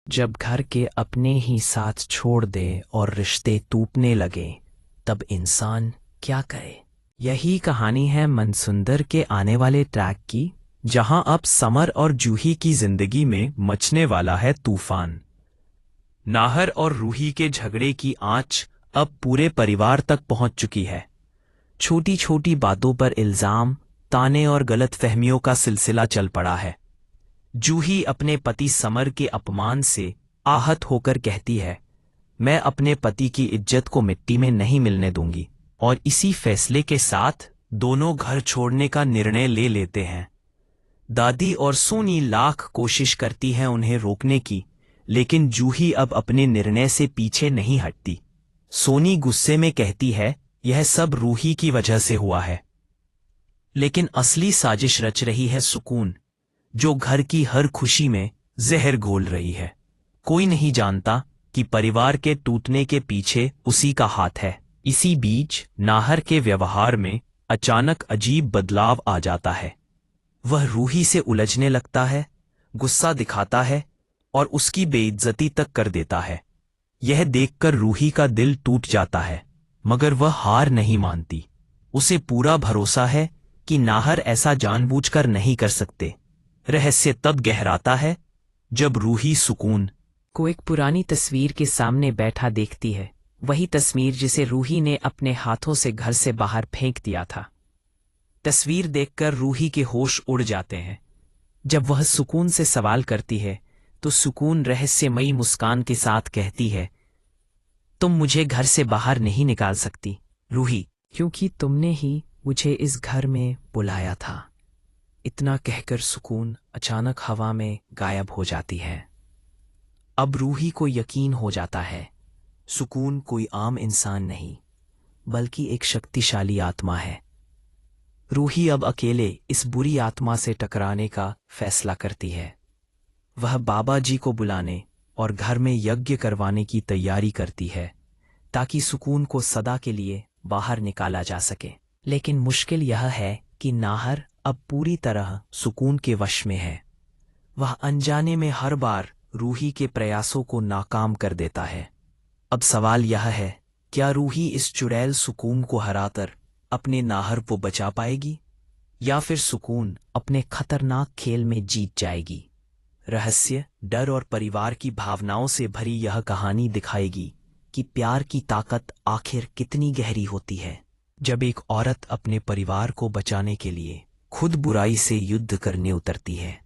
जब घर के अपने ही साथ छोड़ दे और रिश्ते टूटने लगे, तब इंसान क्या करे। यही कहानी है मनसुंदर के आने वाले ट्रैक की, जहां अब समर और जूही की जिंदगी में मचने वाला है तूफान। नाहर और रूही के झगड़े की आंच अब पूरे परिवार तक पहुंच चुकी है। छोटी छोटी बातों पर इल्जाम, ताने और गलतफहमियों का सिलसिला चल पड़ा है। जूही अपने पति समर के अपमान से आहत होकर कहती है, मैं अपने पति की इज्जत को मिट्टी में नहीं मिलने दूंगी, और इसी फैसले के साथ दोनों घर छोड़ने का निर्णय ले लेते हैं। दादी और सोनी लाख कोशिश करती हैं उन्हें रोकने की, लेकिन जूही अब अपने निर्णय से पीछे नहीं हटती। सोनी गुस्से में कहती है, यह सब रूही की वजह से हुआ है। लेकिन असली साजिश रच रही है सुकून, जो घर की हर खुशी में जहर घोल रही है। कोई नहीं जानता कि परिवार के टूटने के पीछे उसी का हाथ है। इसी बीच नाहर के व्यवहार में अचानक अजीब बदलाव आ जाता है। वह रूही से उलझने लगता है, गुस्सा दिखाता है और उसकी बेइज्जती तक कर देता है। यह देखकर रूही का दिल टूट जाता है, मगर वह हार नहीं मानती। उसे पूरा भरोसा है कि नाहर ऐसा जानबूझकर नहीं कर सकते। रहस्य तब गहराता है जब रूही सुकून को एक पुरानी तस्वीर के सामने बैठा देखती है, वही तस्वीर जिसे रूही ने अपने हाथों से घर से बाहर फेंक दिया था। तस्वीर देखकर रूही के होश उड़ जाते हैं। जब वह सुकून से सवाल करती है, तो सुकून रहस्यमयी मुस्कान के साथ कहती है, तुम मुझे घर से बाहर नहीं निकाल सकती रूही, क्योंकि तुमने ही मुझे इस घर में बुलाया था। इतना कहकर सुकून अचानक हवा में गायब हो जाती है। अब रूही को यकीन हो जाता है, सुकून कोई आम इंसान नहीं, बल्कि एक शक्तिशाली आत्मा है। रूही अब अकेले इस बुरी आत्मा से टकराने का फैसला करती है। वह बाबा जी को बुलाने और घर में यज्ञ करवाने की तैयारी करती है, ताकि सुकून को सदा के लिए बाहर निकाला जा सके। लेकिन मुश्किल यह है कि नाहर अब पूरी तरह सुकून के वश में है। वह अनजाने में हर बार रूही के प्रयासों को नाकाम कर देता है। अब सवाल यह है, क्या रूही इस चुड़ैल सुकून को हराकर अपने नाहर को बचा पाएगी, या फिर सुकून अपने खतरनाक खेल में जीत जाएगी। रहस्य, डर और परिवार की भावनाओं से भरी यह कहानी दिखाएगी कि प्यार की ताकत आखिर कितनी गहरी होती है। जब एक औरत अपने परिवार को बचाने के लिए खुद बुराई से युद्ध करने उतरती है।